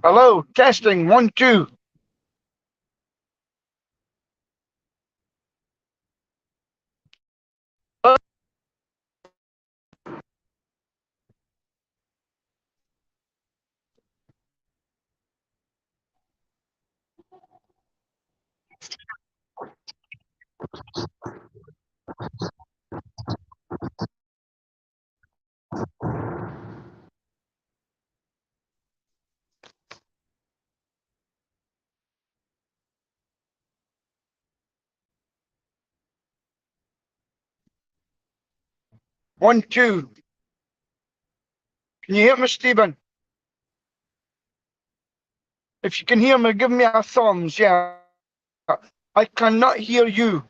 Hello, testing, 1, 2. One, two. Can you hear me, Stephen? If you can hear me, give me a thumbs. Yeah. I cannot hear you.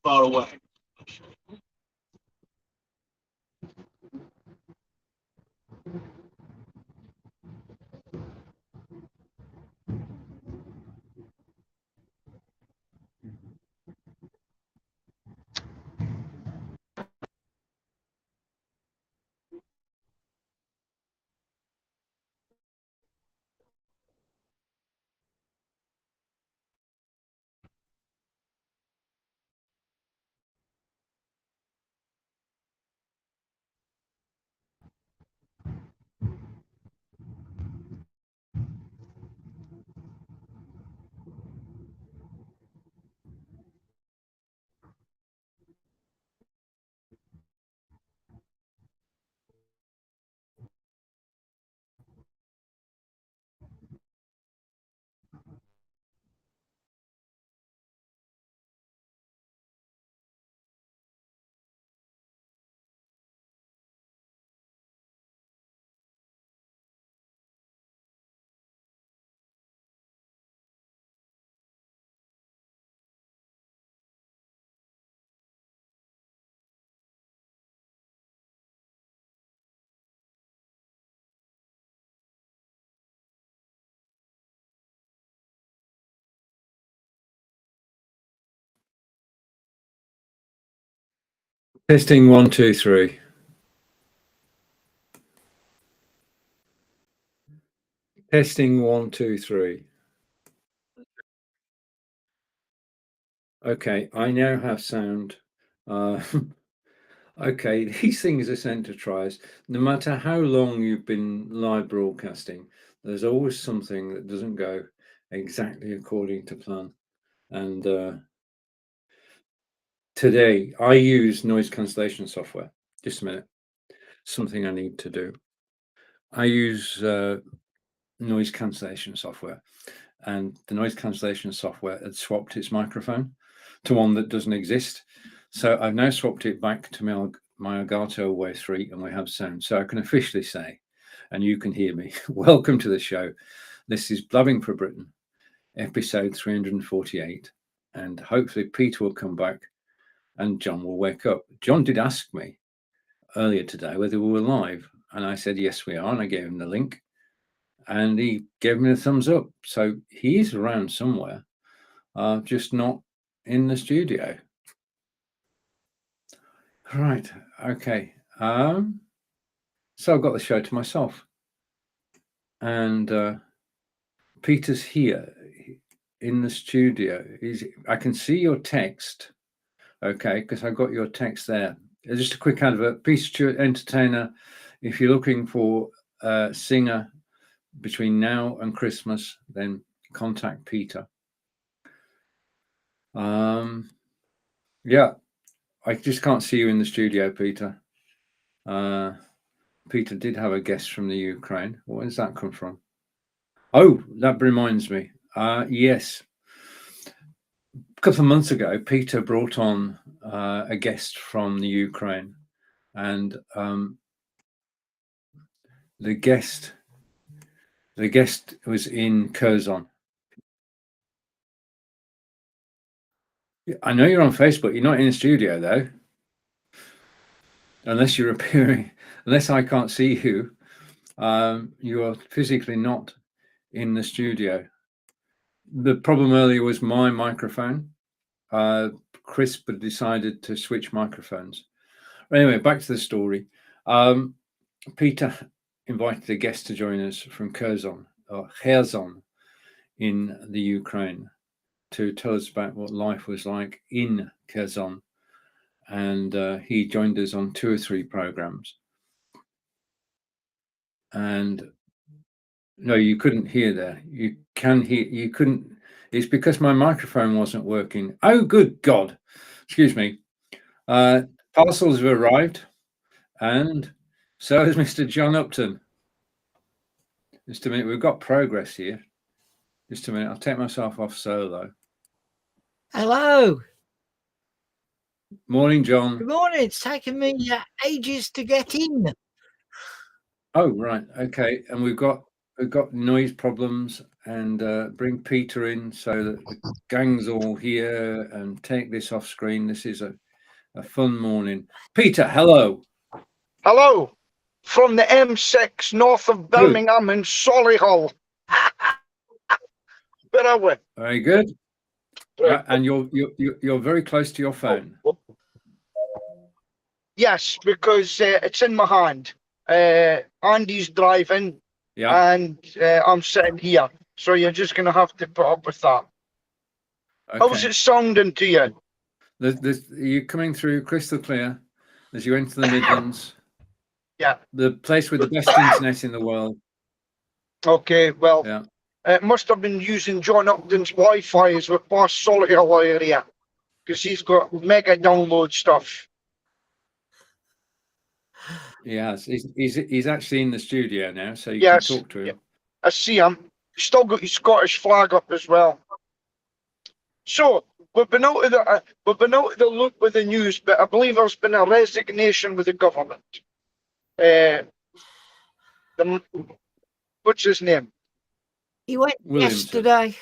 Far away. Testing 1, 2, 3. Testing 1, 2, 3. Okay, I now have sound. Okay, these things are sent to tries. No matter how long you've been live broadcasting, there's always something that doesn't go exactly according to plan. And today I use noise cancellation software. Just a minute. Something I need to do. I use noise cancellation software, and the noise cancellation software had swapped its microphone to one that doesn't exist. So I've now swapped it back to my Elgato Wave 3, and we have sound. So I can officially say, and you can hear me, welcome to the show. This is Blabbing for Britain, episode 348. And hopefully Peter will come back and John will wake up. John did ask me earlier today whether we were live, and I said, yes, we are. And I gave him the link, and he gave me a thumbs up. So he's around somewhere, just not in the studio. Right. Okay. So I've got the show to myself, and Peter's here in the studio. I can see your text. Okay, because I got your text there. just a quick advert. Peter Stewart, entertainer. If you're looking for a singer between now and Christmas, then contact Peter. Yeah, I just can't see you in the studio, Peter. Peter did have a guest from the Ukraine. Where does that come from? Oh, that reminds me. Yes. A couple of months ago, Peter brought on a guest from the Ukraine, and the guest was in Curzon. I know you're on Facebook. You're not in the studio though, unless you're appearing. Unless I can't see you, you are physically not in the studio. The problem earlier was my microphone. Chris had decided to switch microphones. Anyway, back to the story. Peter invited a guest to join us from Kherson in the Ukraine to tell us about what life was like in Kherson. And he joined us on 2 or 3 programs. And no, you couldn't hear there. You can hear, you couldn't. It's because my microphone wasn't working. Oh, good God. Excuse me. Parcels have arrived, and so has Mr. John Upton. Just a minute, we've got progress here. Just a minute, I'll take myself off solo. Hello. Morning, John. Good morning. It's taken me ages to get in. Oh, right. Okay. And we've got noise problems, and bring Peter in so that the gang's all here, and take this off screen. This is a fun morning. Peter, hello. Hello, from the M6 north of Birmingham in Solihull. Where are we? Very good. And you're very close to your phone. Yes, because it's in my hand. Andy's driving, and I'm sitting here. So you're just going to have to put up with that. Okay. How's it sounding to you? You're coming through crystal clear as you enter the Midlands. Yeah. The place with the best internet in the world. Okay, well, it must have been using John Upton's Wi-Fi as we pass Solihull area, because he's got mega download stuff. Yes, he's actually in the studio now, so you can talk to him. Yeah. I see him. He's still got his Scottish flag up as well. So we've been out of the loop with the news, but I believe there's been a resignation with the government. What's his name? He went yesterday.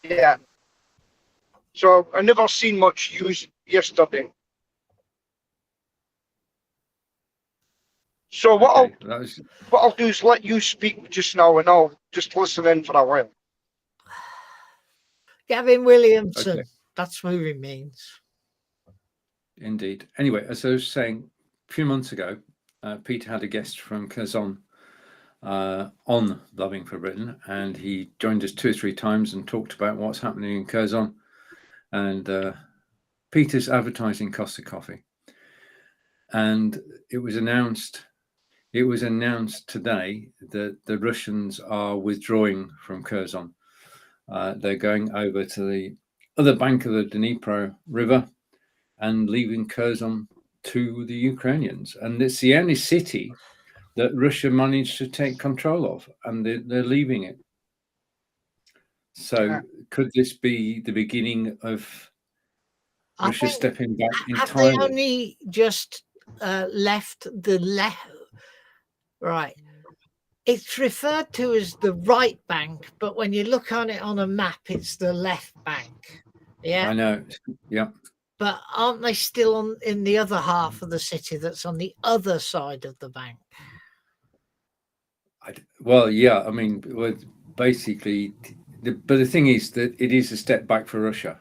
Yeah. So I never seen much news yesterday. So what I'll do is let you speak just now, and I'll just listen in for a while. Gavin Williamson. Okay. That's who he means. Indeed. Anyway, as I was saying, a few months ago, Peter had a guest from Kherson on Blabbing for Britain, and he joined us 2 or 3 times and talked about what's happening in Kherson. And Peter's advertising costs a coffee. And it was announced today that the Russians are withdrawing from Kherson. They're going over to the other bank of the Dnipro River and leaving Kherson to the Ukrainians. And it's the only city that Russia managed to take control of, and they're leaving it. So could this be the beginning of Russia stepping back entirely? Have they only just left the left? Right. It's referred to as the right bank, but when you look on it on a map, it's the left bank. Yeah. I know. Yeah. But aren't they still in the other half of the city that's on the other side of the bank? Well, yeah. I mean, basically, but the thing is that it is a step back for Russia.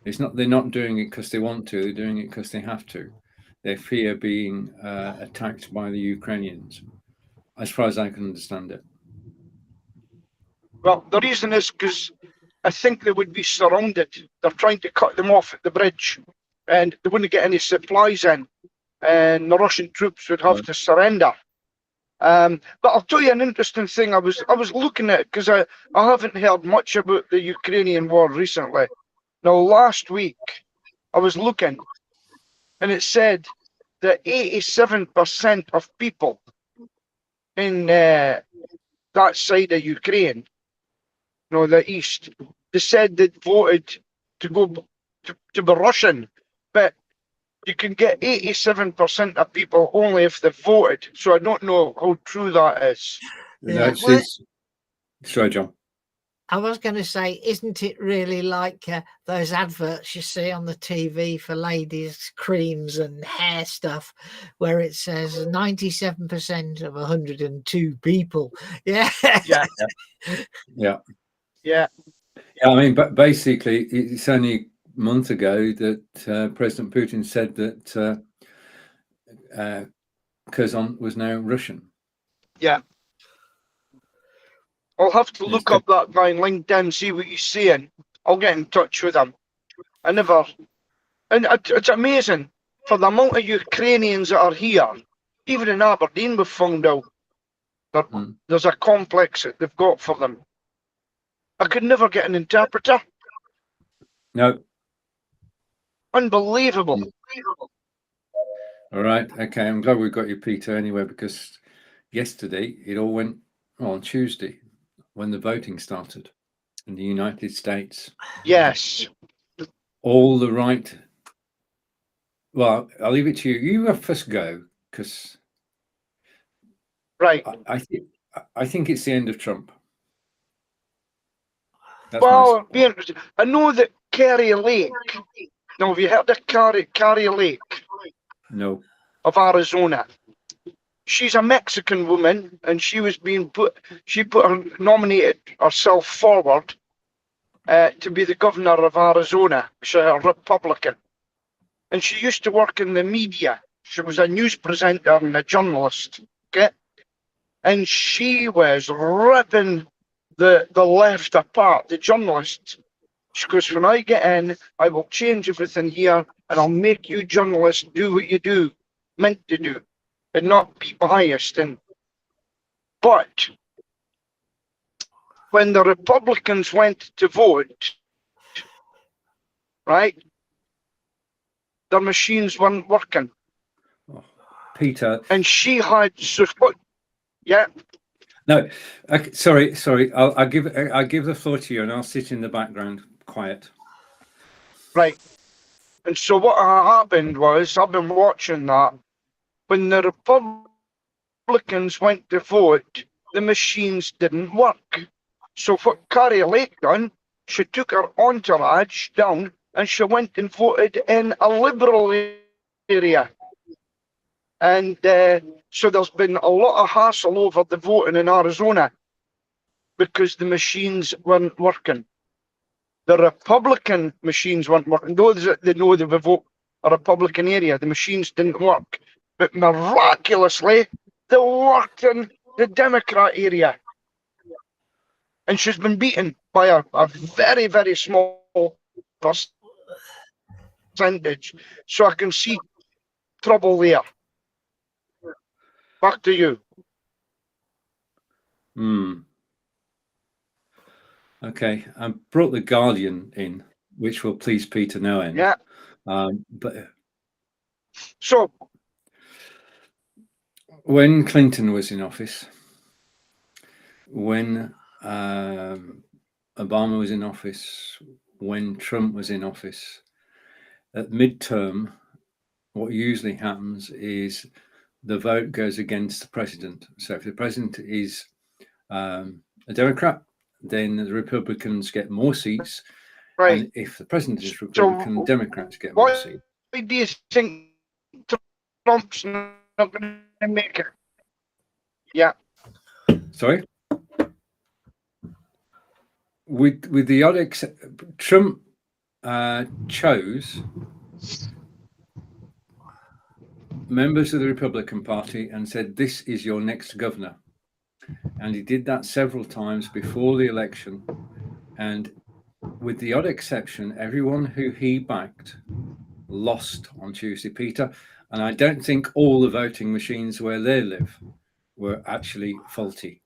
It's not. They're not doing it because they want to. They're doing it because they have to. They fear being attacked by the Ukrainians, as far as I can understand it. Well, the reason is because I think they would be surrounded. They're trying to cut them off at the bridge. and they wouldn't get any supplies in, and the Russian troops would have to surrender. But I'll tell you an interesting thing. I was looking at, because I haven't heard much about the Ukrainian war recently. Now, last week I was looking, and it said that 87% of people in that side of Ukraine, the east, they said they'd voted to go to be Russian, but you can get 87% of people only if they voted. So I don't know how true that is. Yeah. Sorry, John. I was going to say, isn't it really like those adverts you see on the TV for ladies' creams and hair stuff, where it says 97% of 102 people? Yeah. Yeah. Yeah. Yeah. I mean, but basically, it's only a month ago that President Putin said that Kherson was now Russian. Yeah. I'll have to look up that guy on LinkedIn, see what he's saying. I'll get in touch with him. And it's amazing for the amount of Ukrainians that are here. Even in Aberdeen, we've found out that there's a complex that they've got for them. I could never get an interpreter. No. Unbelievable. All right. Okay. I'm glad we got you, Peter, anyway, because yesterday it all went on Tuesday when the voting started in the United States. Yes. All the right. Well, I'll leave it to you. You have first go, because right. I think it's the end of Trump. That's well, I know that Kerry Lake. Now, have you heard of Kerry Lake? No. Of Arizona. She's a Mexican woman, and she was nominated herself forward to be the governor of Arizona. She's a Republican. And she used to work in the media. She was a news presenter and a journalist. Okay? And she was ripping the left apart, the journalists. She goes, when I get in, I will change everything here, and I'll make you journalists do what you meant to do, and not be biased. But when the Republicans went to vote, right, their machines weren't working. Oh, Peter. And she had support. Yeah. No, sorry. I'll give the floor to you, and I'll sit in the background, quiet. Right. And so what happened was, I've been watching that. When the Republicans went to vote, the machines didn't work. So what Kerry Lake done, she took her entourage down and she went and voted in a Liberal area. And so there's been a lot of hassle over the voting in Arizona because the machines weren't working. The Republican machines weren't working. Those that they know they would vote a Republican area, the machines didn't work. But miraculously, they worked in the Democrat area. And she's been beaten by a very, very small percentage. So I can see trouble there. Back to you. Okay, I brought the Guardian in, which will please Peter no end. Yeah. But so when Clinton was in office, when Obama was in office, when Trump was in office, at midterm, what usually happens is the vote goes against the president. So if the president is a Democrat, then the Republicans get more seats. Right. And if the president is Republican, Democrats get more seats. Why do you think Trump's not going to make it? Yeah. Sorry? With the odd Trump chose members of the Republican Party and said, this is your next governor. And he did that several times before the election. And with the odd exception, everyone who he backed lost on Tuesday, Peter. And I don't think all the voting machines where they live were actually faulty.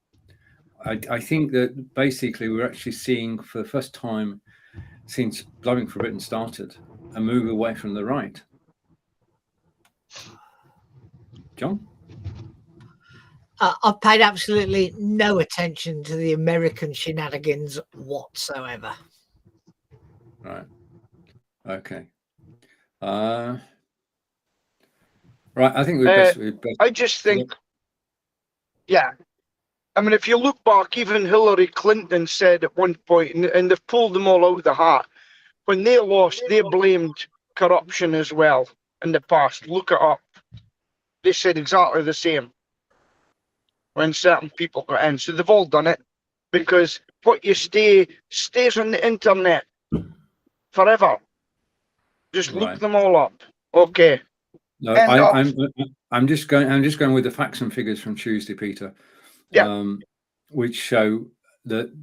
I think that basically we're actually seeing for the first time since Blabbing for Britain started a move away from the right. John? I've paid absolutely no attention to the American shenanigans whatsoever. Right. Okay. Right. I think we'd best. I just think, yeah. I mean, if you look back, even Hillary Clinton said at one point, and they've pulled them all out of the hat, when they lost, they blamed corruption as well in the past. Look it up. They said exactly the same when certain people got in. So they've all done it because what you stays on the internet forever. Just look them all up. Okay. No, I'm just going with the facts and figures from Tuesday, Peter. Yeah. Which show that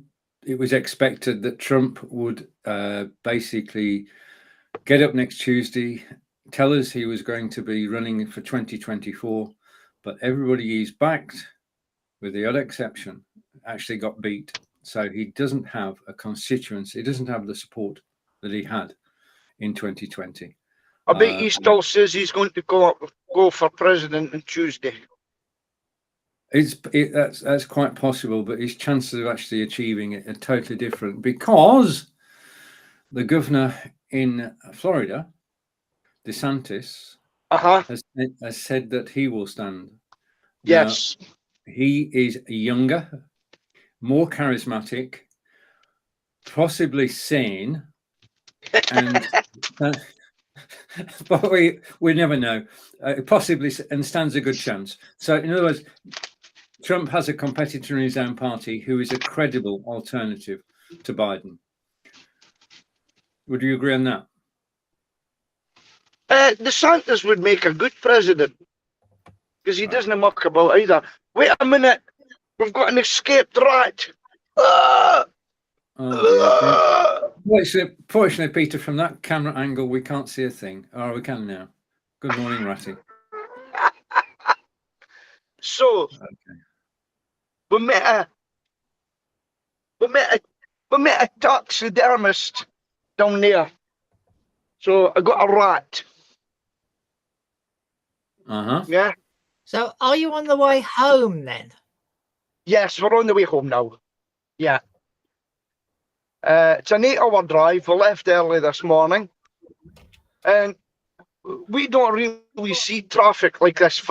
it was expected that Trump would basically get up next Tuesday, tell us he was going to be running for 2024, but everybody he's backed, with the odd exception, actually got beat. So he doesn't have a constituency. He doesn't have the support that he had in 2020. I bet he still says he's going to go for president on Tuesday. That's quite possible, but his chances of actually achieving it are totally different because the governor in Florida, DeSantis, has said that he will stand. Yes. Now, he is younger, more charismatic, possibly sane, and but we never know. Possibly, and stands a good chance. So, in other words, Trump has a competitor in his own party who is a credible alternative to Biden. Would you agree on that? DeSantis would make a good president because he doesn't muck about either. Wait a minute, we've got an escaped rat. Fortunately, Peter, from that camera angle, we can't see a thing. Oh, we can now. Good morning, Ratty. So, we met a taxidermist down there. So I got a rat. Yeah. So are you on the way home then? Yes, we're on the way home now. Yeah. It's an 8-hour drive. We left early this morning. And we don't really see traffic like this.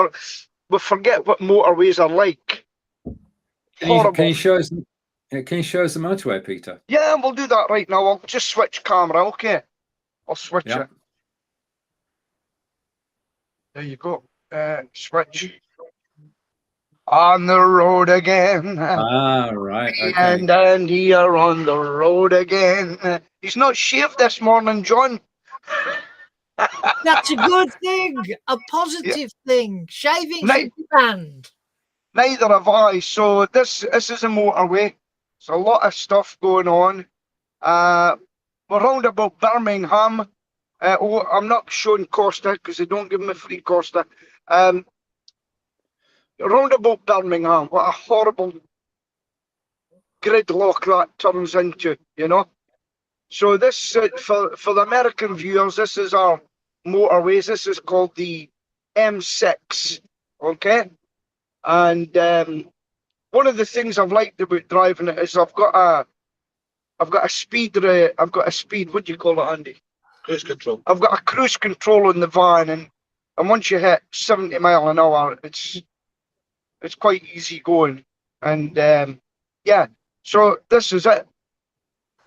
We forget what motorways are like. Can you show us the motorway, Peter? Yeah, we'll do that right now. I'll just switch camera, okay? I'll switch it. There you go. Switch. On the road again. Right. Okay. And here on the road again. He's not shaved this morning, John. That's a good thing. A positive thing. Shaving should be banned. Neither have I. So this is a motorway. There's a lot of stuff going on. We're round about Birmingham. I'm not showing Costa because they don't give me free Costa. Round about Birmingham, what a horrible gridlock that turns into, you know. So this, for the American viewers, this is our motorways. This is called the M6, okay? And one of the things I've liked about driving it is I've got a speed. What do you call it, Andy? Cruise control. I've got a cruise control in the van, and once you hit 70 mile an hour, it's quite easy going. And yeah, so this is it.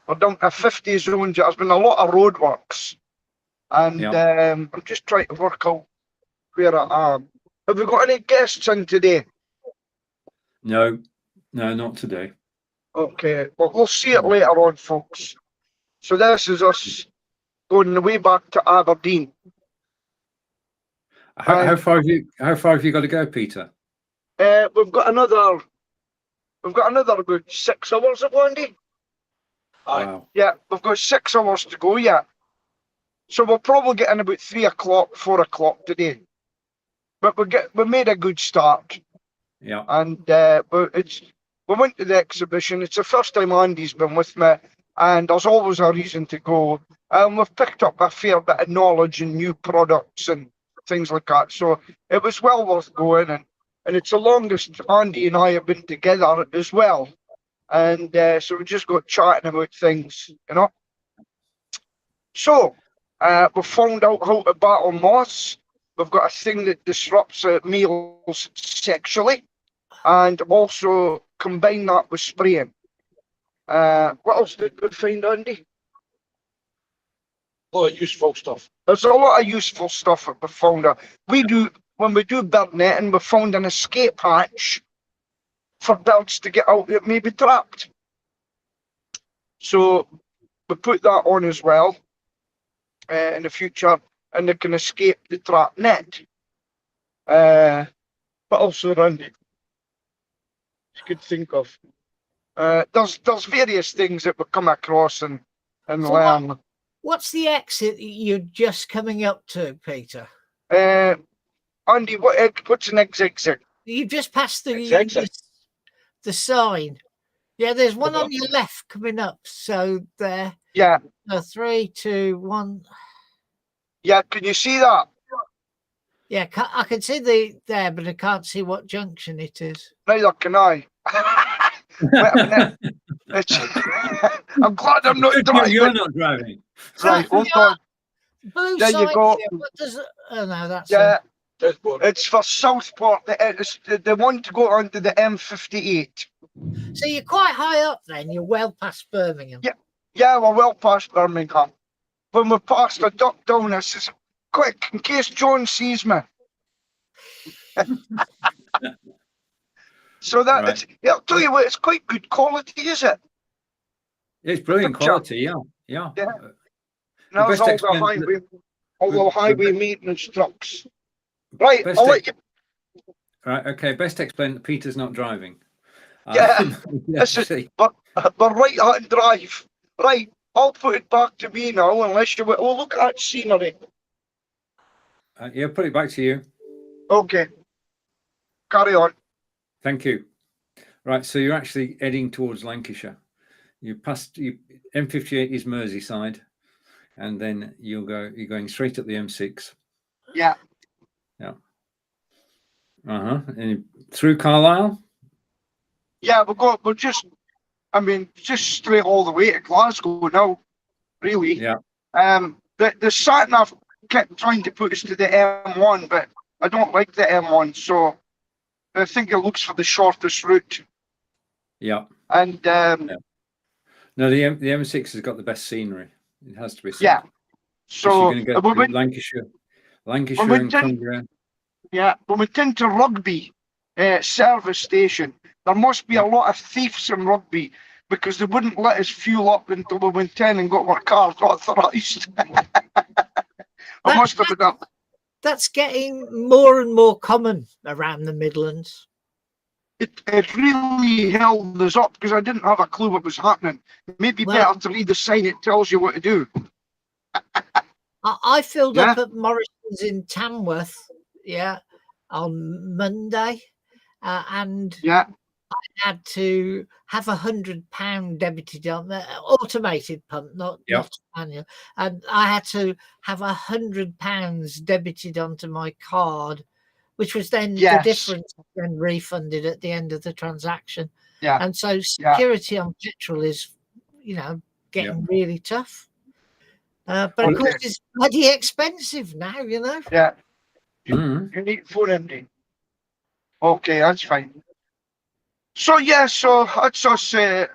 We're down to 50 zones. There's been a lot of roadworks, and I'm just trying to work out where I am. Have we got any guests in today? No, not today. Okay, well, we'll see it later on, folks. So this is us going the way back to Aberdeen. How far have you got to go, Peter? We've got another about 6 hours, Andy. Wow. Yeah, we've got 6 hours to go yet. So we'll probably get in about 3 o'clock, 4 o'clock today. But we made a good start. Yeah. And we went to the exhibition. It's the first time Andy's been with me, and there's always a reason to go. And we've picked up a fair bit of knowledge and new products and things like that. So it was well worth going, and it's the longest Andy and I have been together as well. And so we just got chatting about things, you know. So we found out how to battle moths. We've got a thing that disrupts males sexually, and also combine that with spraying. What else did we find, Andy? A lot of useful stuff. There's a lot of useful stuff that we found. When we do bird netting, we found an escape hatch for birds to get out that may be trapped. So we put that on as well in the future, and they can escape the trap net. But also, Randy, you could think of. There's various things that we come across and So learn. What's the exit that you're just coming up to, Peter? Andy, what's an exit? You just passed Exit. the sign. Yeah, there's one on your left coming up. So there. Yeah. 3, 2, 1. Yeah, can you see that? Yeah, I can see there, but I can't see what junction it is. Neither can I. Wait a minute. I'm glad I'm not driving. You're not driving. Right, hold on. Blue There sign you go. here. What does? Oh no, that's Yeah, Dashboard. it's for Southport. They want to go onto the M58. So you're quite high up then. You're well past Birmingham. Yeah, we're well past Birmingham. When we passed, I ducked down. I says, "Quick, in case John sees me." So that Right. I'll tell you what, it's quite good quality, is it? It's brilliant Picture. quality. Yeah. Yeah. Yeah. Now best all explain- the highway maintenance trucks. Right, best I'll let you. Right. Okay. Best explain that Peter's not driving. Yeah, Let's this is- see. But right-hand drive. Right, I'll put it back to me now, unless you. Oh, look at that scenery. Yeah. Put it back to you. Okay. Carry on. Thank you. Right. So you're actually heading towards Lancashire. You passed. M58 is Merseyside, and then you're going straight up the M6. Yeah. Yeah. And through Carlisle. Yeah, we're just straight all the way to Glasgow now, really. Yeah. The sat nav kept trying to put us to the M1, but I don't like the M1, so I think it looks for the shortest route. Yeah. And No, the M6 has got the best scenery. It has to be said. yeah. So So you're going to go through Lancashire and Cumbria. Yeah, when we went to Rugby service station, there must be a lot of thieves in Rugby because they wouldn't let us fuel up until we went in and got our cars authorised. I must have been up. That's getting more and more common around the Midlands. It really held us up because I didn't have a clue what was happening. Maybe Well- better to read the sign, it tells you what to do. I filled Yeah. up at Morrison's in Tamworth, on Monday, and Yeah, had to have £100 debited on the automated pump, not manual, and I had to have £100 debited onto my card, which was then Yes. the difference then refunded at the end of the transaction. Yeah. And so security on petrol is, getting really tough. But of course, it's bloody expensive now, yeah. Mhm. You need phone empty. Okay, that's fine. So that's us. We're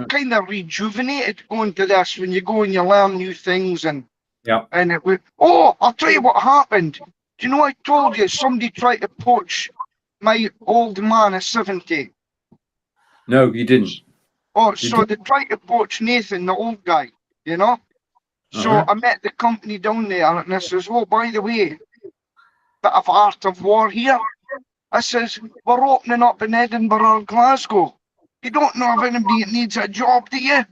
kind of rejuvenated going to this when you go and you learn new things and it was. Oh, I'll tell you what happened. Do you know I told you somebody tried to poach my old man at 70? No, you didn't. Oh, Did so they tried to poach Nathan, the old guy, So I met the company down there and I says, oh, by the way, bit of art of war here. I says, we're opening up in Edinburgh or Glasgow. You don't know if anybody needs a job, do you?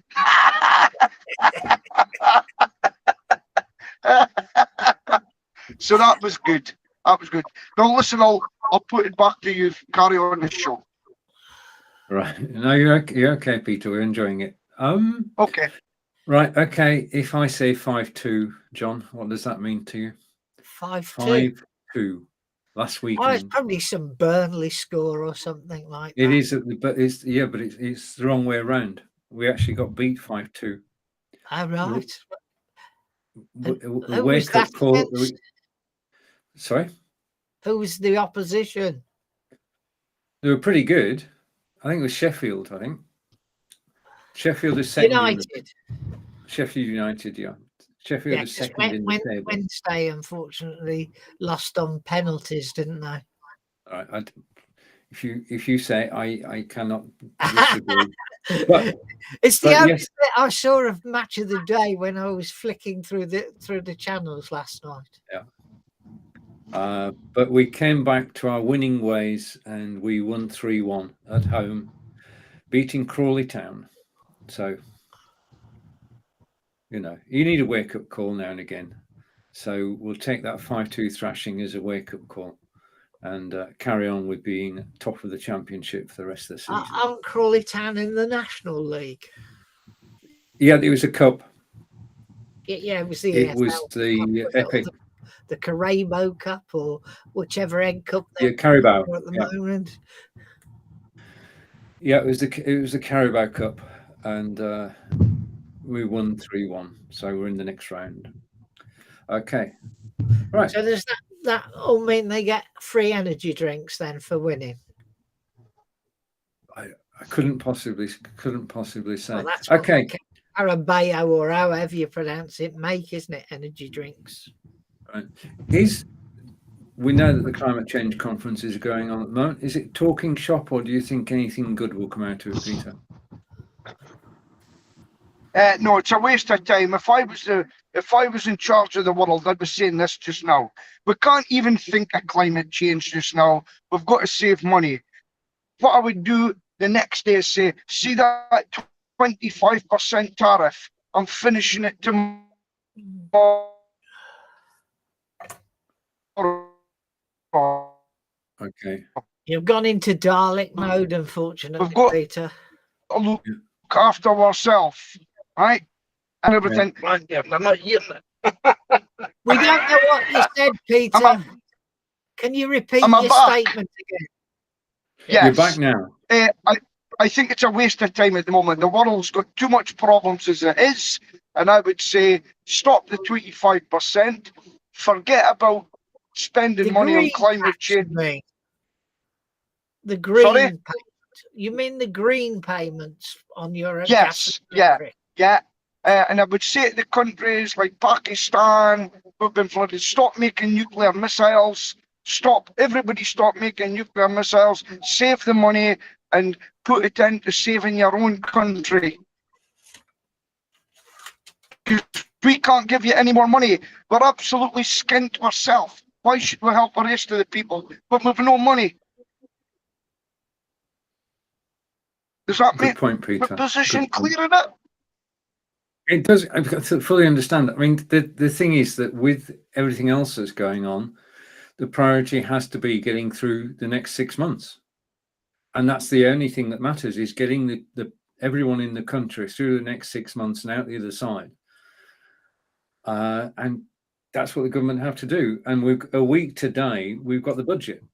So that was good. That was good. Now listen, I'll put it back to you. Carry on the show. Right. No, you're okay, Peter. We're enjoying it. Okay. Right. Okay. If I say 5-2, John, what does that mean to you? 5-2. 5-2. Last Oh, it's weekend. probably some Burnley score or something like that. It is, but it's it's the wrong way around. We actually got beat 5-2. Oh, right. A wake up call. Sorry? Who was the opposition? They were pretty good. I think it was Sheffield, I think. Sheffield is second. United. Sheffield United, yeah. Sheffield is second in the table. Wednesday, unfortunately, lost on penalties, didn't they? All right. If you say I cannot disagree. But it's the only bit I saw of Match of the Day when I was flicking through the channels last night. Yeah. But we came back to our winning ways and we won 3-1 at home, beating Crawley Town. So, you need a wake-up call now and again. So we'll take that 5-2 thrashing as a wake-up call and carry on with being top of the championship for the rest of the season. Aren't Crawley Town in the National League? Yeah, it was a cup. Yeah, it was the It was the Epic. The Carabao Cup or whichever egg cup they're Carabao at the moment. Yeah, it was the Carabao Cup, and we won 3-1. So we're in the next round. Okay, right. So does that all mean they get free energy drinks then for winning? I couldn't possibly say. Well, that's okay. Carabao or however you pronounce it, make, isn't it? Energy drinks. Right. We know that the climate change conference is going on at the moment. Is it talking shop, or do you think anything good will come out of it, Peter? No, it's a waste of time. If I was in charge of the world, I'd be saying this just now. We can't even think of climate change just now. We've got to save money. What I would do the next day is say, see that 25% tariff? I'm finishing it tomorrow. Okay. You've gone into Dalek mode, unfortunately, Peter. Look after ourselves, right? And everything. Yeah. I'm not hearing it. We don't know what you said, Peter. Can you repeat your statement again? Yes. You're back now. I think it's a waste of time at the moment. The world's got too much problems as it is. And I would say stop the 25%. Forget about spending money on climate change. The green payment. You mean the green payments on your yes, yeah. And I would say to the countries like Pakistan who've been flooded, stop making nuclear missiles. Everybody stop making nuclear missiles. Save the money and put it into saving your own country. We can't give you any more money. We're absolutely skint ourselves. Why should we help the rest of the people? But we've no money. Does that make the position clear enough? It does. I fully understand. I mean, the thing is that with everything else that's going on, the priority has to be getting through the next 6 months. And that's the only thing that matters, is getting everyone in the country through the next 6 months and out the other side. And that's what the government have to do. And a week today, we've got the budget.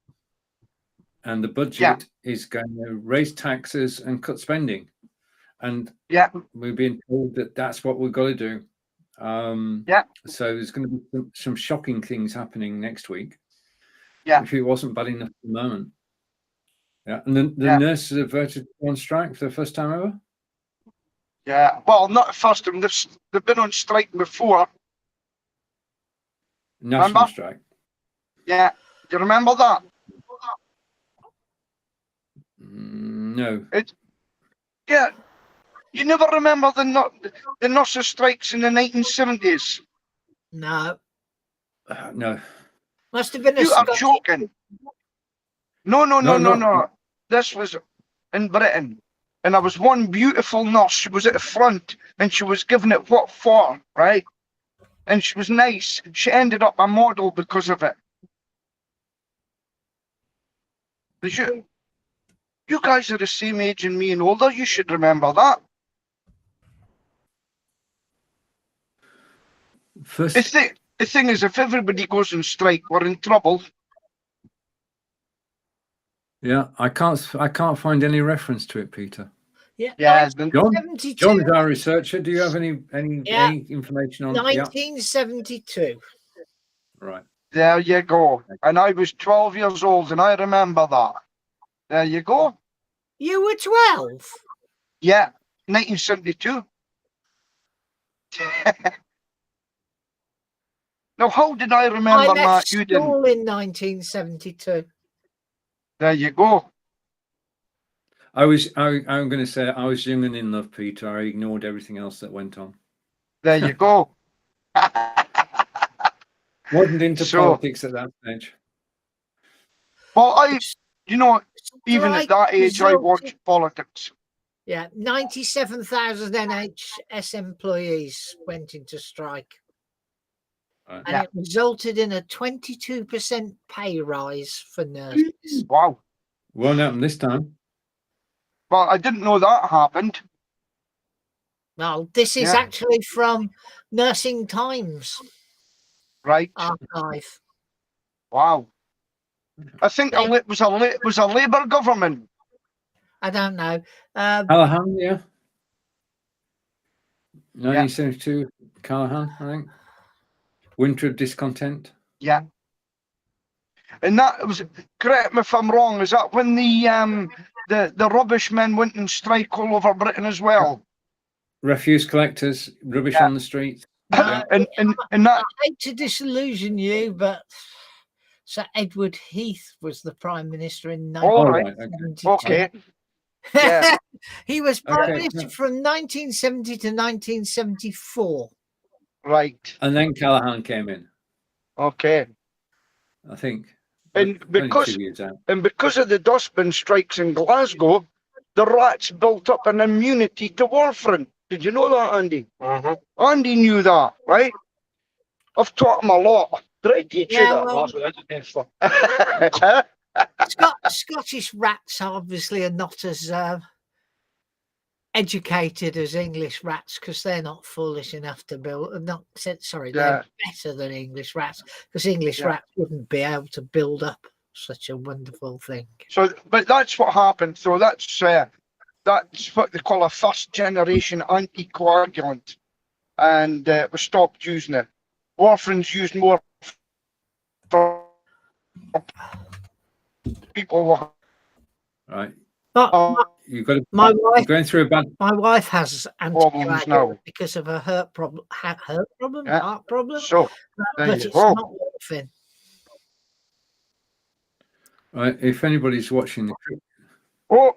And the budget is going to raise taxes and cut spending. And we've been told that that's what we've got to do. So there's going to be some shocking things happening next week. If it wasn't bad enough at the moment. And the nurses have voted on strike for the first time ever? Yeah, well, not the first time. They've been on strike before. National strike? Yeah. Do you remember that? No. You never remember the nurses' strikes in the 1970s? No. No. Must have been You are joking. No. This was in Britain. And there was one beautiful nurse. She was at the front and she was giving it what for, right? and she was nice. She ended up a model because of it. You guys are the same age and me and older. You should remember that. The thing is, if everybody goes on strike, we're in trouble. Yeah, I can't find any reference to it, Peter. Yeah, Yeah, John's our researcher. Do you have any information on 1972? Right. There you go. And I was 12 years old, and I remember that. There you go. You were 12? Yeah, 1972. Now, how did I remember I left that? You didn't. school in 1972. There you go. I'm going to say I was young and in love, Peter. I ignored everything else that went on. There you go. Wasn't into politics at that stage. Well, even at that age, I watched politics. Yeah, 97,000 NHS employees went into strike. Right. And it resulted in a 22% pay rise for nurses. Wow. Won't happen this time. Well, I didn't know that happened. Well, this is actually from Nursing Times. Right. Archive. Wow. I think it was a Labour government. I don't know. Callaghan, yeah. 1972, Callaghan, I think. Winter of Discontent. Yeah. And that was, correct me if I'm wrong, is that when the rubbish men went on strike all over Britain as well? Refuse collectors, rubbish on the streets. And that, I hate to disillusion you, but Sir Edward Heath was the Prime Minister in 1972. Okay. Yeah. He was Prime Minister from 1970 to 1974. Right. And then Callaghan came in. Okay. I think. And because of the dustbin strikes in Glasgow, the rats built up an immunity to warfarin. Did you know that, Andy? Andy knew that, right? I've taught him a lot. Did I teach you that? Scottish rats obviously are not as educated as English rats because they're not foolish enough to build. They're better than English rats because English rats wouldn't be able to build up such a wonderful thing. So, but that's what happened. So that's what they call a first generation anticoagulant, and we stopped using it. Warfarin's used more for people. Right. But you've got to, my wife going through a bad. My wife has problems now because of a heart problem, Yeah. heart problem. So, but it's not warfarin. Right. If anybody's watching the. Oh,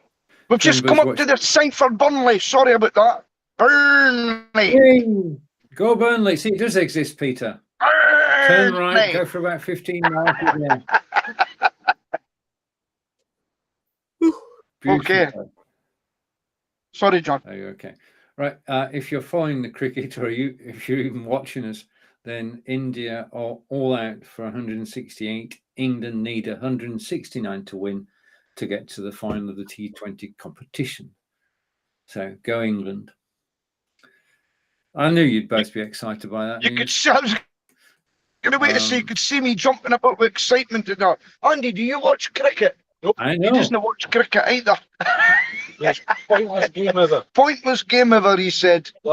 we've just come up to the sign for Burnley. Sorry about that. Burnley. Go Burnley. See, it does exist, Peter. Burnley. Turn right. Go for about 15 miles. Okay. Sorry, John. Okay. Right. If you're following the cricket, or if you're even watching us, then India are all out for 168. England need 169 to win to get to the final of the T20 competition. So go England. I knew you'd both be excited by that. You could see, I was going to wait to see, you could see me jumping about with excitement and that. Andy, do you watch cricket? Nope, I know. He doesn't watch cricket either. Yes, pointless game ever. Pointless game ever, he said. Do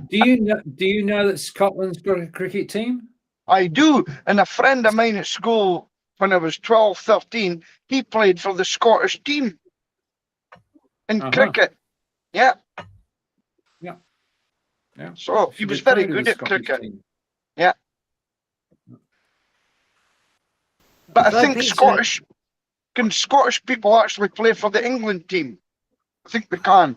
you know that Scotland's got a cricket team? I do. And a friend of mine at school, when I was 12, 13, he played for the Scottish team in cricket. Yeah. Yeah. Yeah. So he was very good at cricket. Yeah. But I think can Scottish people actually play for the England team? I think they can.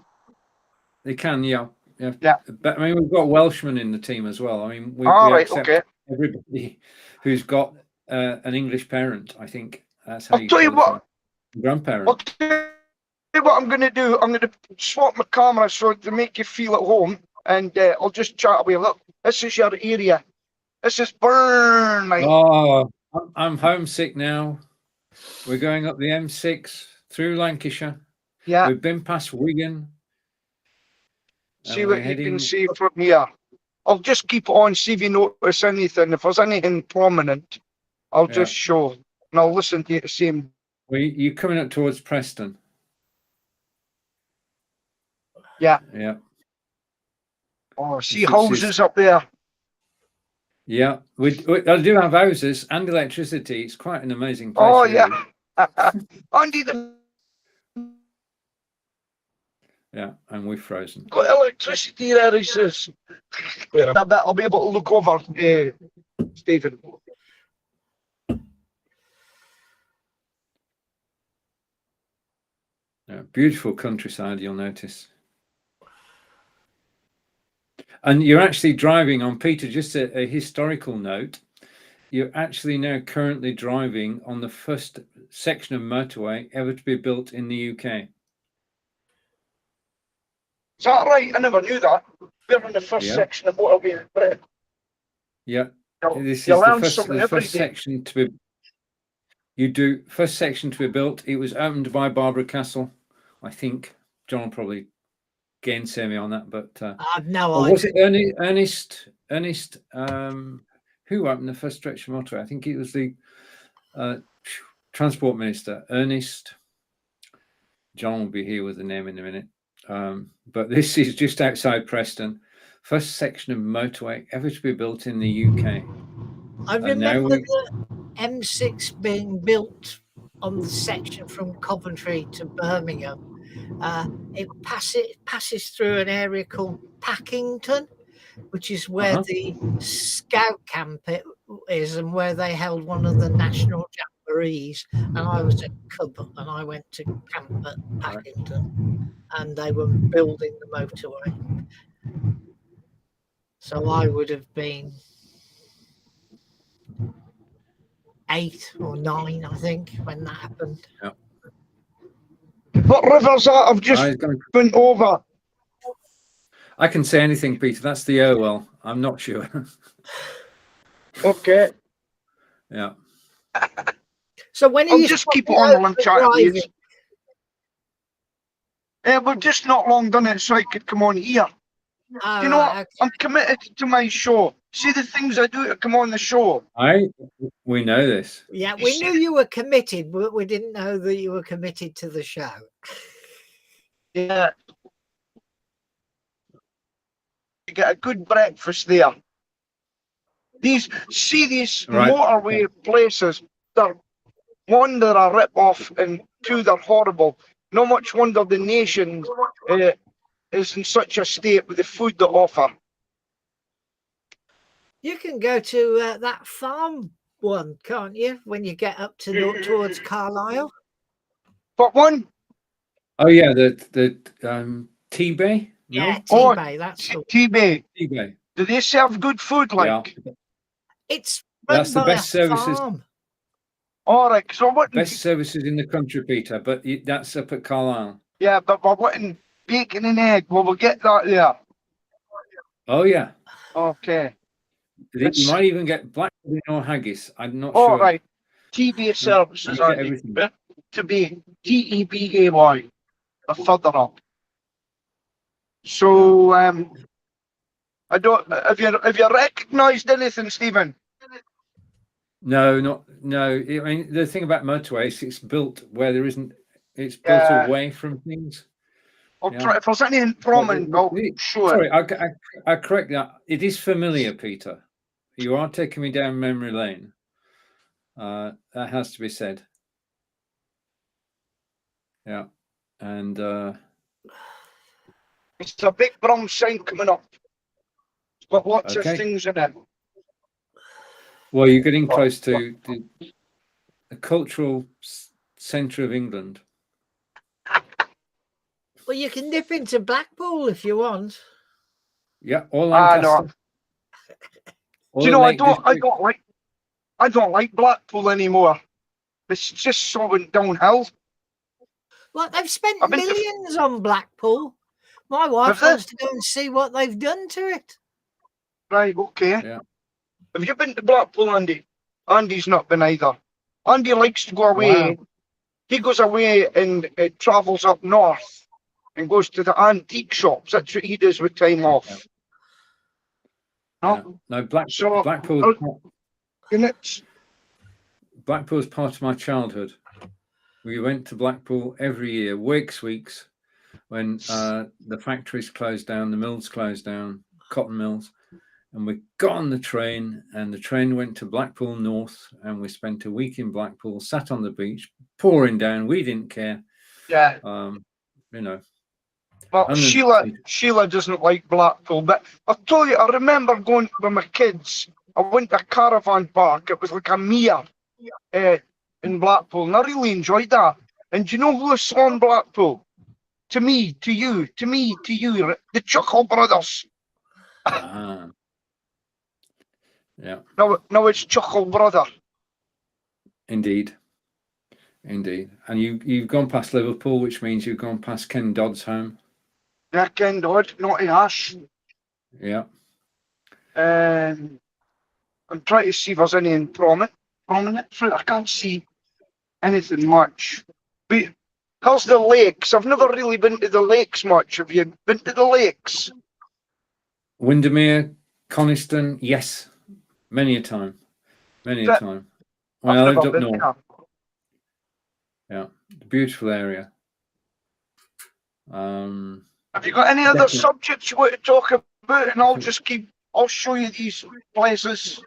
They can, yeah. Yeah. But I mean, we've got Welshmen in the team as well. I mean, we accept everybody who's got an English parent. I think that's how I'll tell you what. Grandparent. I'll tell you what I'm going to do. I'm going to swap my camera so to make you feel at home, and I'll just chat away. Look, this is your area. This is Burnley. Oh, I'm homesick now. We're going up the M6 through Lancashire. Yeah. We've been past Wigan. See what you can see from here. I'll just keep it on, see if you notice anything. If there's anything prominent, I'll just show. And I'll listen to you the same. Well, you're coming up towards Preston. Yeah. Yeah. Oh, see houses up there. Yeah, I do have houses and electricity. It's quite an amazing place. Oh, really. yeah. Andy, Yeah, and we're frozen. got electricity there, he says. I'll be able to look over, Stephen. Yeah, beautiful countryside, you'll notice. And you're actually driving on, Peter, just a historical note. You're actually now currently driving on the first section of motorway ever to be built in the UK. Is that right? I never knew that. We're on the first section of motorway. Yeah, this is the first section to be. First section to be built. It was opened by Barbara Castle, I think. John will probably gainsay me on that, but I've no idea. Was it Ernest? Who opened the first stretch of motorway? I think it was the Transport Minister, Ernest. John will be here with the name in a minute. But this is just outside Preston. First section of motorway ever to be built in the UK. I remember the M6 being built on the section from Coventry to Birmingham. It passes through an area called Packington, which is where the scout camp is and where they held one of the national jamborees. And I was a cub and I went to camp at Packington and they were building the motorway. So I would have been 8 or 9, I think, when that happened. Yeah. What river's that? I've just been over. I can say anything, Peter. That's the Irwell. I'm not sure. Okay. Yeah. So when I'll just keep it on while I'm chatting. We've just not long done it so I could come on here. Oh, you know what? Okay. I'm committed to my show. See the things I do to come on the show. We know this. Yeah, we knew you were committed, but we didn't know that you were committed to the show. Yeah. You get a good breakfast there. These motorway places, they're one, they're a rip-off, and two, they're horrible. No much wonder the nation is in such a state with the food they offer. You can go to that farm one, can't you? When you get up to towards Carlisle. What one? Oh yeah, the T-Bay. No? Yeah, T-Bay. That's T-Bay. T-Bay. Do they serve good food? Like that's the best services. All right, so what? Best services in the country, Peter. But that's up at Carlisle. Yeah, but we're wanting bacon and egg. Well, we'll get that there. Oh yeah. Okay. You might even get black pudding or haggis. I'm not sure. All right. T-Bay services are to be T-E-B-A-Y. Further up. So I don't. Have you recognised anything, Stephen? No. I mean, the thing about motorways, it's built where there isn't. It's built away from things. I'll try. If there's anything prominent, I'll show it. Sorry, I correct that. It is familiar, Peter. You are taking me down memory lane. That has to be said. Yeah, and it's a big brown sign coming up. It's got lots of things in it. Well, you're getting close to the cultural centre of England. Well, you can dip into Blackpool if you want. Yeah, or Lancaster. Do you know, I don't like Blackpool anymore. It's just so went downhill. Well, they've spent millions on Blackpool. My wife Have they? wants to go and see what they've done to it. Right, okay. Yeah. Have you been to Blackpool, Andy? Andy's not been either. Andy likes to go away. Wow. He goes away and travels up north and goes to the antique shops. That's what he does with time off. Yeah. No? No, So, Blackpool's part of my childhood. We went to Blackpool every year, weeks, when the factories closed down, the mills closed down, cotton mills, and we got on the train, and the train went to Blackpool North, and we spent a week in Blackpool, sat on the beach, pouring down. We didn't care. yeah. You know. Well, Sheila doesn't like Blackpool, but I'll tell you, I remember going with my kids. I went to a caravan park. It was like a mere in Blackpool, and I really enjoyed that. And do you know who was on Blackpool? To me, to you, the Chuckle Brothers. Yeah. No, it's Chuckle Brother. Indeed. And you've gone past Liverpool, which means you've gone past Ken Dodd's home. Yeah, Ken Dodd, Naughty Ash. Yeah. I'm trying to see if there's anything prominent. I can't see anything much. But how's the lakes? I've never really been to the lakes much. Have you been to the lakes? Windermere, Coniston, yes. Many a time. When I lived up north. There. Yeah. Beautiful area. Have you got any other subjects you want to talk about? And I'll show you these places.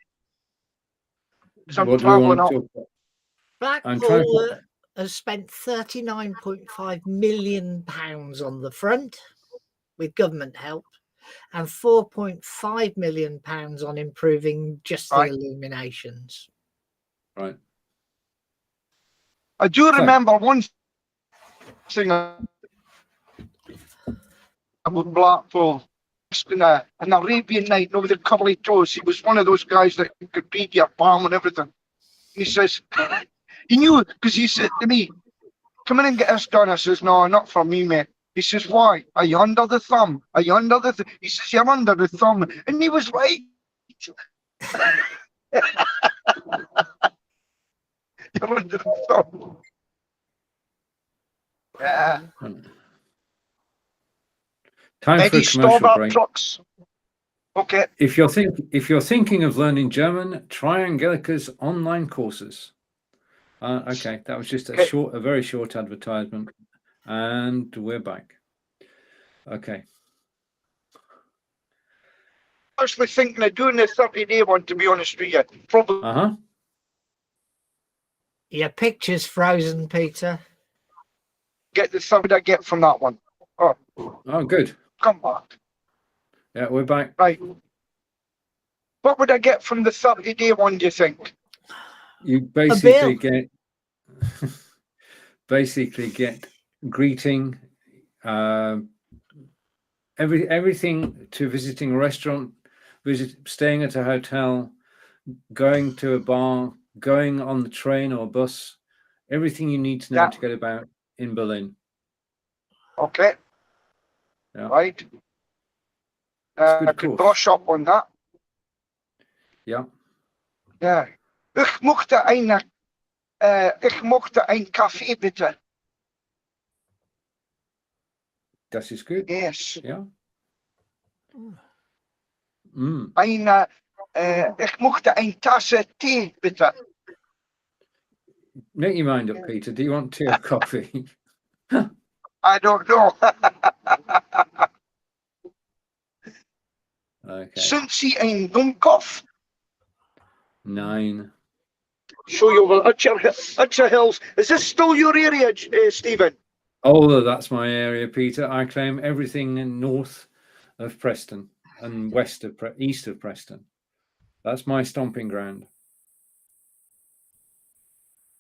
What do we want to talk about? Blackpool has spent £39.5 million on the front with government help and £4.5 million on improving just the illuminations. Right. I do remember one thing about Blackpool. An Arabian night with a curly toes. He was one of those guys that could beat your palm and everything. He says, he knew, because he said to me, come in and get this done. I says, no, not for me, mate. He says, why? Are you under the thumb? Are you under the He says, you're under the thumb. And he was right. You're under the thumb. Yeah. Time for a commercial break. Trucks. Okay. If you're thinking of learning German, try Angelica's online courses. Okay, that was just a very short advertisement, and we're back. Okay. I was actually thinking of doing the 30-day one, to be honest with you. Probably. Your picture's frozen, Peter. Get the something I get from that one. Oh, good. Come back. Yeah, we're back. Right. What would I get from the 30-day one, do you think? You basically get greeting, everything to visiting a restaurant, staying at a hotel, going to a bar, going on the train or bus, everything you need to know to get about in Berlin. Okay. Yeah. Right. I could brush up on that. Ja. Ja. Ich möchte ein Kaffee, bitte. Das ist gut. Yes. Ja. Ich möchte eine Tasse Tee, bitte. Make your mind up, Peter. Do you want tea or coffee? I don't know. Okay. Sind Sie ein Dummkopf? Nein. Show you over Utcher Hills. Is this still your area, Stephen? Oh, that's my area, Peter. I claim everything in north of Preston and east of Preston. That's my stomping ground.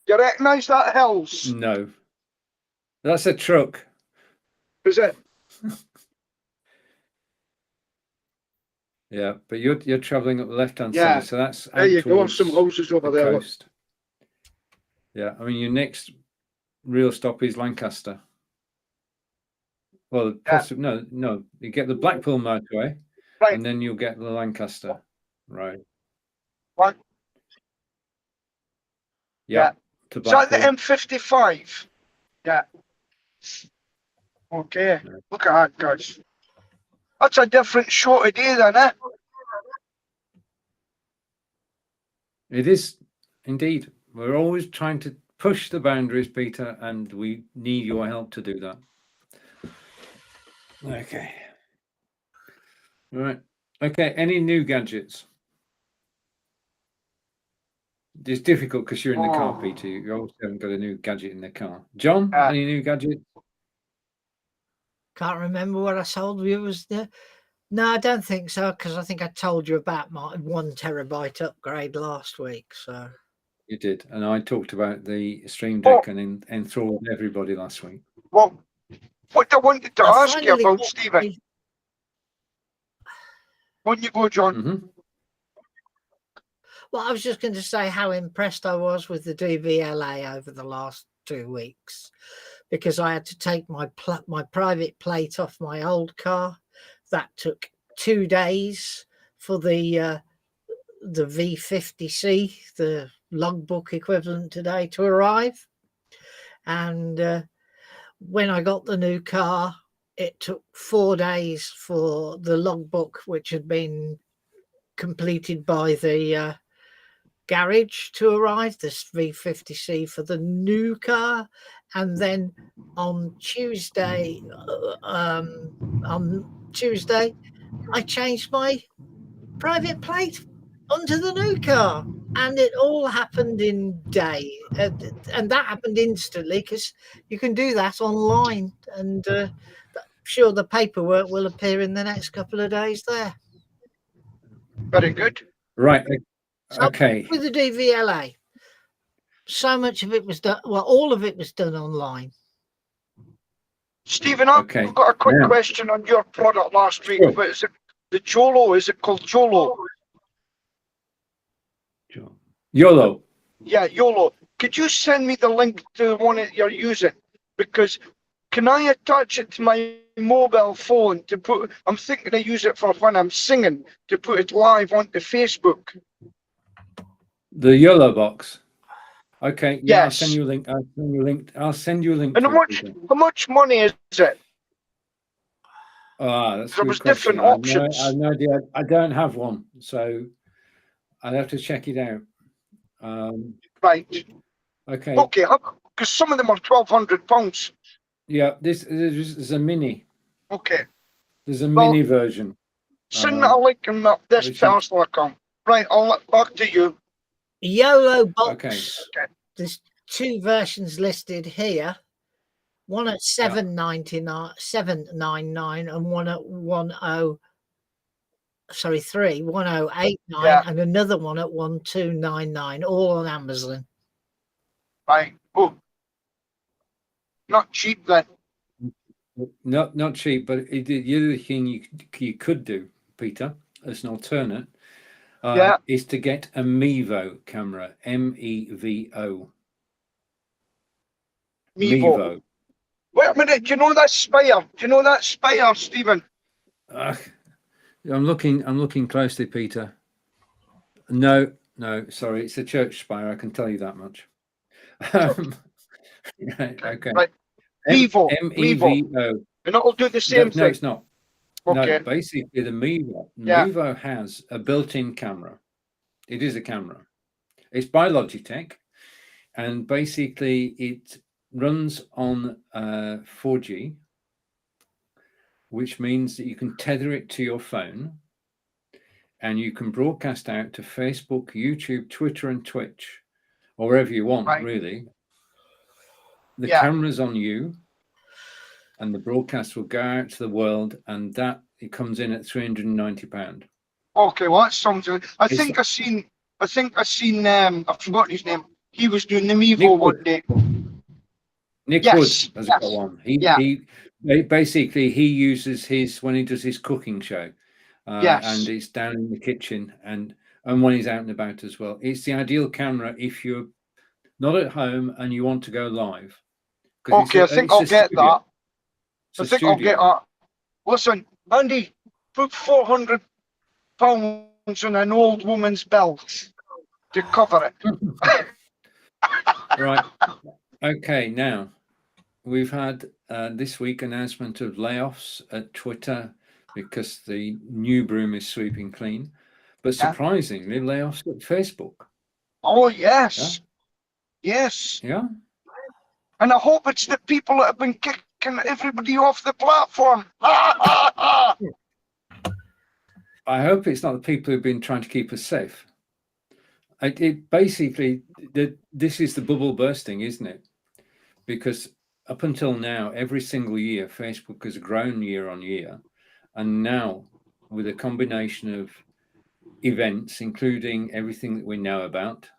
You recognise that Hills? No. That's a truck. Is it? Yeah, but you're travelling up the left-hand side, so that's there you go. Some houses over there. Coast. Yeah, I mean your next real stop is Lancaster. Well, possibly no. You get the Blackpool motorway, Right. and then you'll get the Lancaster. Right. What? Yeah. Is that the M55? Yeah. Okay. Yeah. Look at that, guys. That's a different show today, then, eh? It is indeed. We're always trying to push the boundaries, Peter, and we need your help to do that. Okay. Right. Okay. Any new gadgets? It's difficult because you're in the car, Peter. You always haven't got a new gadget in the car. John, any new gadgets? Can't remember what I told you was there. No, I don't think so, because I think I told you about my 1 terabyte upgrade last week. So You did, and I talked about the Stream Deck and enthralled everybody last week. Well, what I wanted to I ask you finally about, got Stephen. When you go, John. Mm-hmm. Well, I was just going to say how impressed I was with the DVLA over the last 2 weeks, because I had to take my private plate off my old car. That took 2 days for the V50C, the logbook equivalent today, to arrive. And when I got the new car, it took 4 days for the logbook, which had been completed by the garage, to arrive, this V50C for the new car. And then on Tuesday, I changed my private plate onto the new car, and it all happened in day, and that happened instantly, because you can do that online, and I'm sure the paperwork will appear in the next couple of days there. Very good. Right. So Okay. with the DVLA, so much of it was done, well, all of it was done online. Stephen, I've got a quick question on your product last week. Sure. But is it the Jolo? Is it called Jolo? YOLO. Yeah, YOLO. Could you send me the link to the one that you're using? Because can I attach it to my mobile phone to put? I'm thinking I use it for when I'm singing, to put it live onto Facebook. The YOLO box. Okay. Yeah. Yes. I'll send you a link. I'll send you a link. And how much money is it? That's There a was good question. different options. I have no idea. I don't have one, so I'd have to check it out. Right. Okay. Okay. Because some of them are £1,200. Yeah. This is a mini. Okay. There's a mini version. Send me a link in this Tesla account. Right. I'll back to you. YOLO box. Okay. There's 2 versions listed here. One at $799, and one at 1089, and another one at 1299, all on Amazon. Right. Oh, not cheap then. Not cheap, but the other thing you could do, Peter, as an alternate, is to get a Mevo camera. MEVO. Mevo. Wait a minute. Do you know that spire? Stephen? I'm looking closely, Peter. No, sorry, it's a church spire. I can tell you that much. Okay. Right. Mevo. MEVO. And it'll do the same thing. No, it's not. Okay. No, basically the Mevo has a built-in camera. It is a camera. It's by Logitech, and basically it runs on 4G, which means that you can tether it to your phone, and you can broadcast out to Facebook, YouTube, Twitter, and Twitch, or wherever you want, really. The camera's on you, and the broadcast will go out to the world, and that it comes in at £390. Okay, well that sounds good. I think I seen I've forgotten his name. He was doing the Mevo one day. Nick Wood has got one. He basically he uses his when he does his cooking show. And it's down in the kitchen and when he's out and about as well. It's the ideal camera if you're not at home and you want to go live. Okay, I think I'll get that. It's I a think I'll get studio. that. Listen, Andy, put £400 on an old woman's belt to cover it. Right. Okay. Now we've had this week announcement of layoffs at Twitter because the new broom is sweeping clean, but Yeah. surprisingly, layoffs at Facebook. Oh, yes. Yes. Yeah. And I hope it's the people that have been kicking everybody off the platform. I hope it's not the people who've been trying to keep us safe. It basically, this is the bubble bursting, isn't it? Because up until now, every single year, Facebook has grown year on year. And now, with a combination of events, including everything that we know about,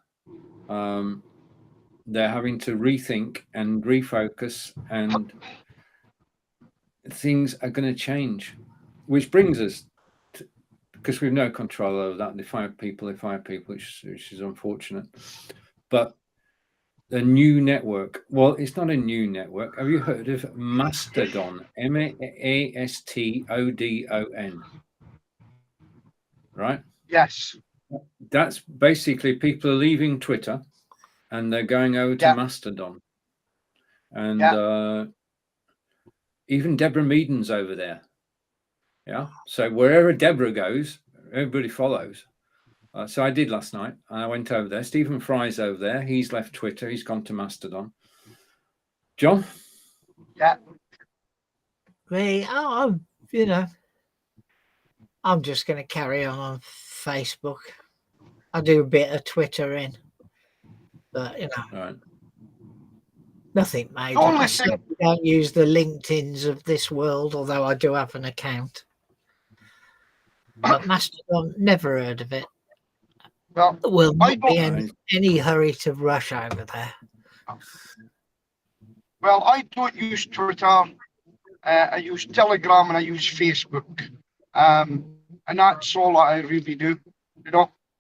they're having to rethink and refocus, and things are going to change, which brings us to, because we've no control over that. They fire people, which is unfortunate. But the new network, well, it's not a new network. Have you heard of Mastodon? Mastodon, right? Yes. That's basically people are leaving Twitter and they're going over to Mastodon. And even Deborah Meaden's over there. Yeah. So wherever Deborah goes, everybody follows. So I did last night. I went over there. Stephen Fry's over there. He's left Twitter. He's gone to Mastodon. John? Yeah. Me, I'm just going to carry on Facebook. I do a bit of Twittering, but Right. Nothing major. Only I certainly don't use the LinkedIns of this world, although I do have an account. But Mastodon, never heard of it. Well, will not be in any hurry to rush over there. Well, I don't use Twitter. I use Telegram and I use Facebook. And that's all I really do.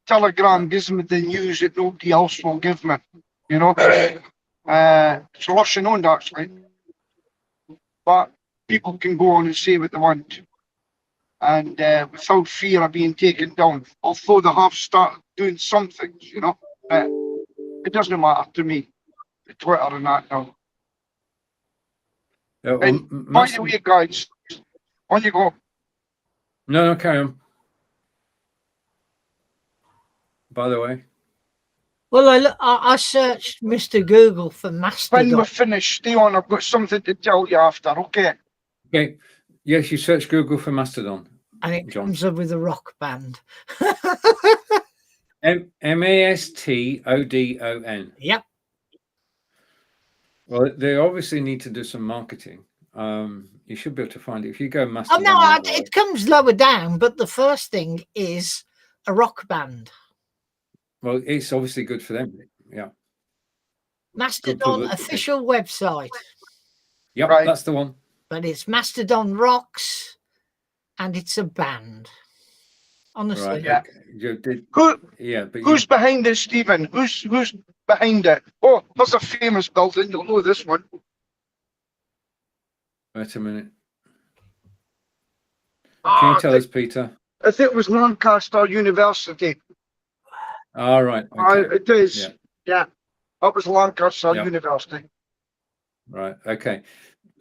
Telegram gives me the news that nobody else will give me. It's Russian owned actually. But people can go on and say what they want. And without fear of being taken down. Although they have started doing some things, it doesn't matter to me. The Twitter and that now. And by the way, guys, on you go. No, carry on. By the way. Well, I searched Mr. Google for Mastodon. When we're finished, stay on. I've got something to tell you after, okay? Okay. Yes, you search Google for Mastodon. And it comes up with a rock band. Mastodon. Yep. Well, they obviously need to do some marketing. You should be able to find it. If you go Mastodon. Oh, no, it comes lower down, but the first thing is a rock band. Well, it's obviously good for them. Yeah. Mastodon official website. Yep, right. That's the one. But it's Mastodon Rocks, and it's a band. Honestly. Right, yeah. Okay. Who's behind this, Stephen? Who's behind it? Oh, that's a famous building. You'll know this one. Wait a minute. Can you tell us, Peter? I think it was Lancaster University. All right. Okay. It is. Yeah. That was Lancaster University. Right. Okay.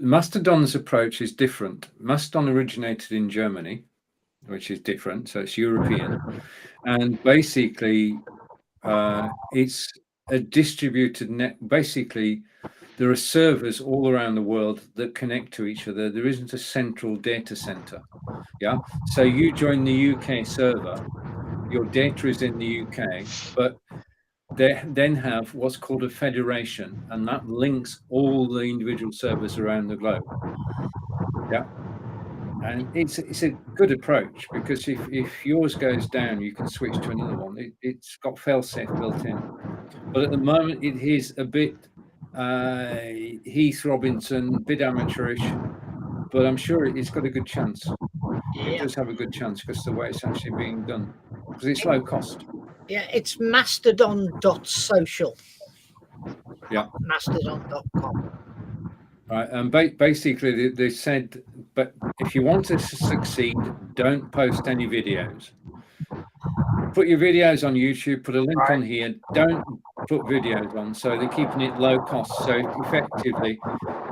Mastodon's approach is different. Mastodon originated in Germany, which is different. So it's European. And basically, it's a distributed net. Basically, there are servers all around the world that connect to each other. There isn't a central data center. Yeah. So you join the UK server, your data is in the UK, but they then have what's called a federation, and that links all the individual servers around the globe. Yeah. And it's a good approach, because if yours goes down, you can switch to another one. It's got fail-safe built in. But at the moment, it is a bit Heath Robinson, a bit amateurish, but I'm sure it's got a good chance. It does have a good chance because of the way it's actually being done, because it's low cost. Yeah, it's mastodon.social. Yeah. Mastodon.com. Right, and basically they said, but if you want to succeed, don't post any videos. Put your videos on YouTube, put a link on here, don't put videos on. So they're keeping it low cost. So effectively,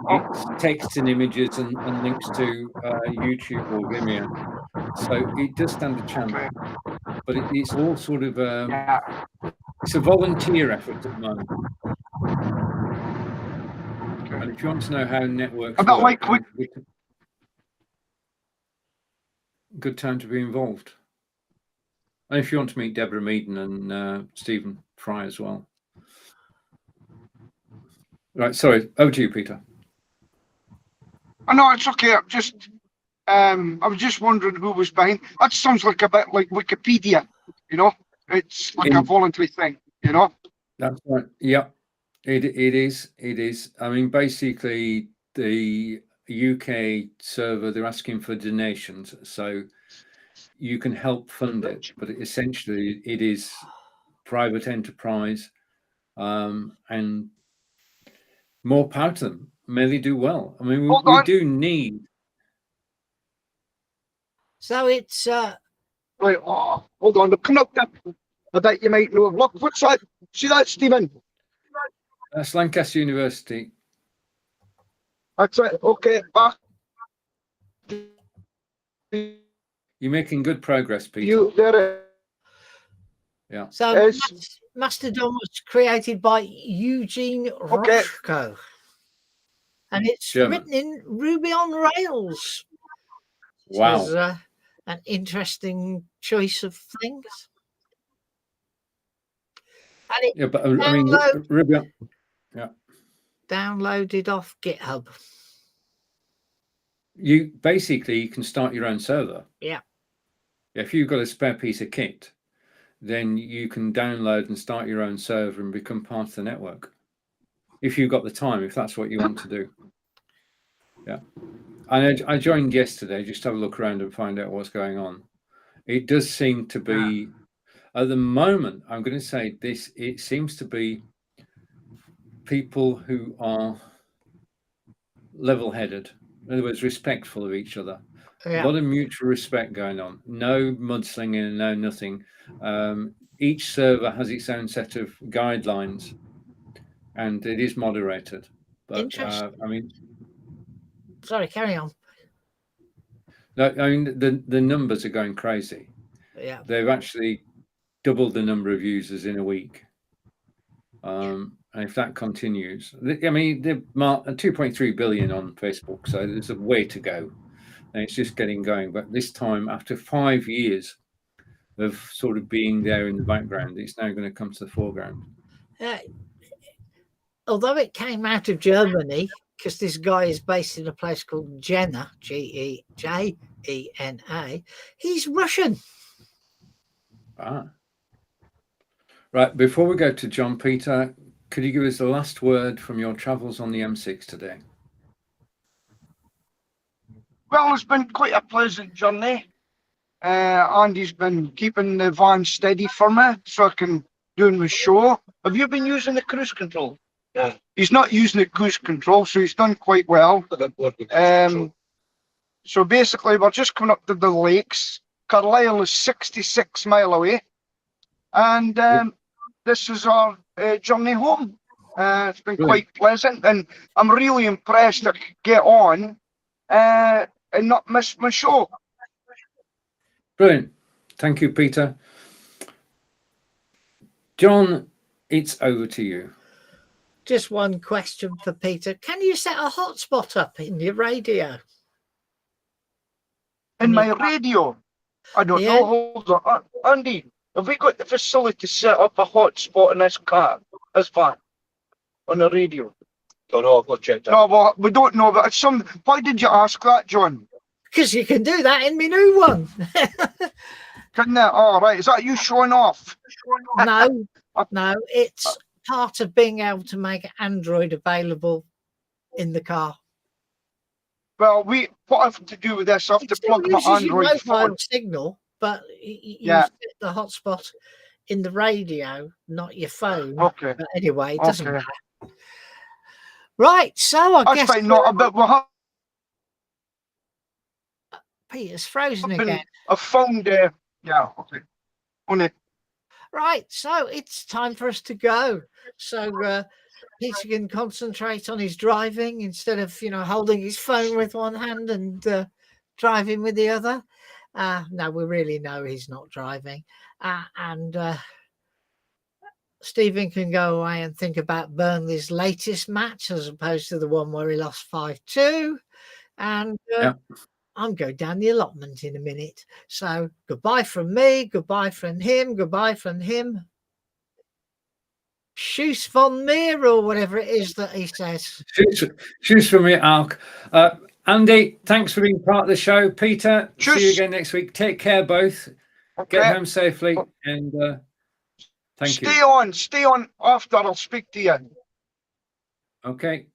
it's text and images and links to YouTube or Vimeo. So it does stand a chance, but it's all sort of, it's a volunteer effort at the moment. And if you want to know how networks work, good time to be involved. And if you want to meet Deborah Meaden and Stephen Fry as well. Right, sorry, over to you, Peter. I know it's okay. I was just wondering who was behind. That sounds like a bit like Wikipedia, you know. It's like a voluntary thing, you know. That's right. Yeah, it is. It is. I mean, basically, the UK server, they're asking for donations, so you can help fund it, but essentially it is private enterprise, and more power to them. May they do well. I mean, we do need. So it's right. Oh, hold on. Come up there. I bet you might know. Look, what's that? See that, Stephen? That's Lancaster University. That's it. Okay. Back. You're making good progress, Peter. You there? Yeah. So Mastodon was created by Eugene Roshko, and it's written in Ruby on Rails. Wow. So an interesting choice of things. And it but I mean, Ruby on, downloaded off GitHub. You can start your own server. Yeah. If you've got a spare piece of kit, then you can download and start your own server and become part of the network. If you've got the time, if that's what you want to do. Yeah. And I joined yesterday just to have a look around and find out what's going on. It does seem to be, at the moment, I'm going to say this, it seems to be people who are level-headed, in other words, respectful of each other. A lot of mutual respect going on. No mudslinging, no nothing. Each server has its own set of guidelines, and it is moderated. But interesting. I mean, sorry, carry on. No, I mean the numbers are going crazy. Yeah, they've actually doubled the number of users in a week. And if that continues, I mean, they're 2.3 billion on Facebook, so there's a way to go. And it's just getting going. But this time, after 5 years of sort of being there in the background, it's now going to come to the foreground. Although it came out of Germany, because this guy is based in a place called Jena, G-E-J-E-N-A, he's Russian. Right, before we go to John Peter, could you give us the last word from your travels on the M6 today? Well, it's been quite a pleasant journey. Andy's been keeping the van steady for me so I can do my show. Have you been using the cruise control? Yeah. He's not using the cruise control, so he's done quite well. So basically, we're just coming up to the lakes. Carlisle is 66 miles away. And this is our journey home. It's been quite pleasant, and I'm really impressed I could get on and not miss my show. Brilliant. Thank you, Peter. John, it's over to you. Just one question for Peter. Can you set a hotspot up in your radio? In my radio? I don't know. Hold on. Andy, have we got the facility to set up a hotspot in this car, this van, on the radio? Don't know, I've got to check that. No, well, we don't know, but it's some. Why did you ask that, John? Because you can do that in my new one. Can that? Oh, right. Is that you showing off? No, it's part of being able to make Android available in the car. Well, what I have to do with this, I have to plug my Android phone. Signal, but you set the hotspot in the radio, not your phone. Okay. But anyway, it doesn't matter. Right, so I That's guess fine, not a bit. We're Peter's frozen having again. a found. Yeah, okay. On it. Right, so it's time for us to go. So Peter can concentrate on his driving instead of, holding his phone with one hand and driving with the other. No, we really know he's not driving. And Stephen can go away and think about Burnley's latest match as opposed to the one where he lost 5-2. And I'm going down the allotment in a minute. So goodbye from me, goodbye from him, goodbye from him. Shoes von mir, or whatever it is that he says. Shoes from me, Alk. Andy, thanks for being part of the show. Peter, see you again next week. Take care, both. Okay. Get home safely, and thank you. Stay on after. I'll speak to you. Okay.